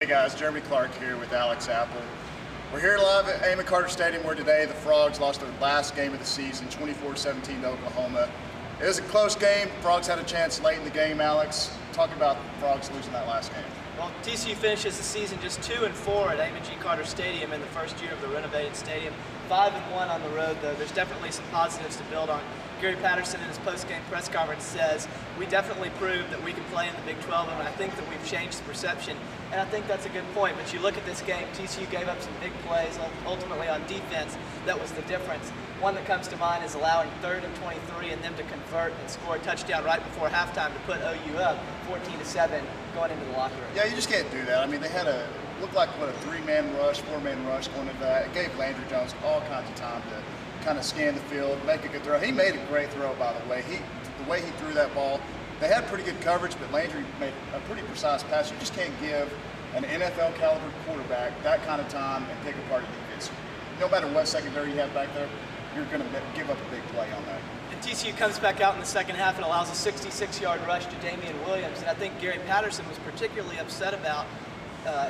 Hey guys, Jeremy Clark here with Alex Apple. We're here live at Amon Carter Stadium where today the Frogs lost their last game of the season, 24-17 to Oklahoma. It was a close game. Frogs had a chance late in the game. Alex, talk about the Frogs losing that last game. Well, TCU finishes the season just 2-4 at Amon Carter Stadium in the first year of the renovated stadium. 5-1 on the road, though. There's definitely some positives to build on. Gary Patterson in his post-game press conference says, we definitely proved that we can play in the Big 12, and I think that we've changed the perception. And I think that's a good point. But you look at this game, TCU gave up some big plays, ultimately on defense. That was the difference. One that comes to mind is allowing 3rd and 23 and them to convert and score a touchdown right before halftime to put OU up 14-7 going into the locker room. Yeah, you just can't do that. I mean, they had looked like a 3-man rush, 4-man rush going into that. It gave Landry Jones all kinds of time to kind of scan the field, make a good throw. He made a great throw, by the way. The way he threw that ball, they had pretty good coverage, but Landry made a pretty precise pass. You just can't give an NFL caliber quarterback that kind of time and pick apart a defense. No matter what secondary you have back there, you're going to give up a big play on that. And TCU comes back out in the second half and allows a 66-yard rush to Damian Williams. And I think Gary Patterson was particularly upset about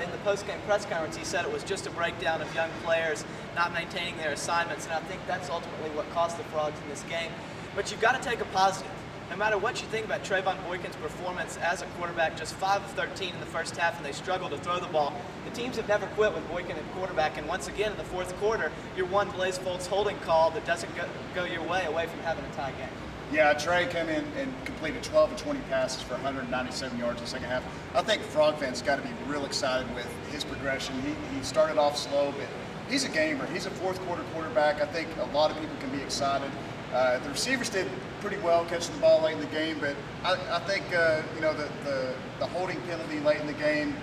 in the post-game press conference. He said it was just a breakdown of young players not maintaining their assignments. And I think that's ultimately what cost the Frogs in this game. But you've got to take a positive. No matter what you think about Trayvon Boykin's performance as a quarterback, just 5 of 13 in the first half, and they struggled to throw the ball. The teams have never quit with Boykin at quarterback, and once again in the fourth quarter, you're one Blaise Foltz holding call that doesn't go your way away from having a tie game. Yeah, Trey came in and completed 12 of 20 passes for 197 yards in the second half. I think Frog fans got to be real excited with his progression. He started off slow, but he's a gamer. He's a fourth quarter quarterback. I think a lot of people can be excited. The receivers did pretty well catching the ball late in the game, but I think the holding penalty late in the game,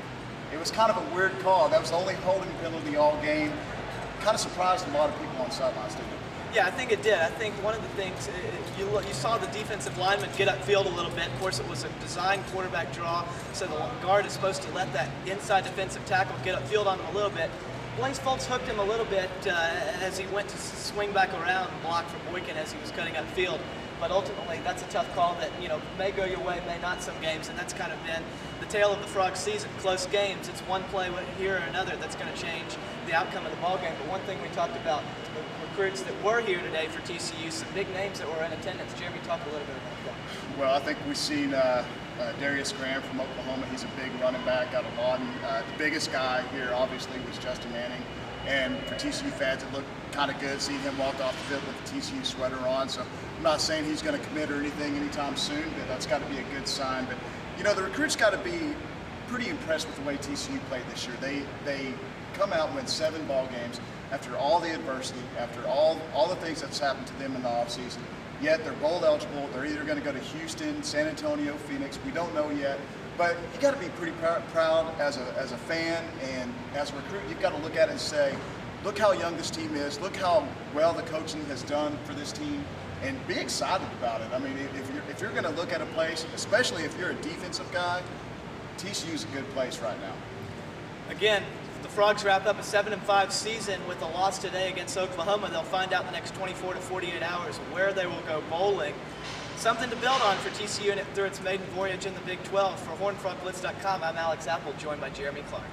it was kind of a weird call. That was the only holding penalty all game. Kind of surprised a lot of people on the sidelines, didn't it? Yeah, I think it did. I think one of the things, you saw the defensive lineman get upfield a little bit. Of course, it was a design quarterback draw, so the guard is supposed to let that inside defensive tackle get upfield on him a little bit. Blaise Foltz hooked him a little bit as he went to swing back around and block for Boykin as he was cutting upfield. But ultimately, that's a tough call that may go your way, may not some games, and that's kind of been the tale of the Frog season. Close games. It's one play here or another that's going to change the outcome of the ball game. But one thing we talked about, the recruits that were here today for TCU, some big names that were in attendance. Jeremy, talk a little bit about that. Well, I think we've seen Darius Graham from Oklahoma. He's a big running back out of Lawton. The biggest guy here, obviously, was Justin Manning. And for TCU fans, it looked kind of good seeing him walk off the field with the TCU sweater on. So I'm not saying he's going to commit or anything anytime soon, but that's got to be a good sign. But, the recruits got to be pretty impressed with the way TCU played this year. They come out and win 7 ball games after all the adversity, after all the things that's happened to them in the offseason. Yet they're bowl eligible. They're either going to go to Houston, San Antonio, Phoenix. We don't know yet. But you got to be pretty proud as a fan and as a recruit. You've got to look at it and say, look how young this team is. Look how well the coaching has done for this team, and be excited about it. I mean, if you're going to look at a place, especially if you're a defensive guy, TCU is a good place right now. Again, the Frogs wrap up a 7-5 season with a loss today against Oklahoma. They'll find out in the next 24 to 48 hours where they will go bowling. Something to build on for TCU through its maiden voyage in the Big 12. For HornFrogBlitz.com, I'm Alex Apple, joined by Jeremy Clark.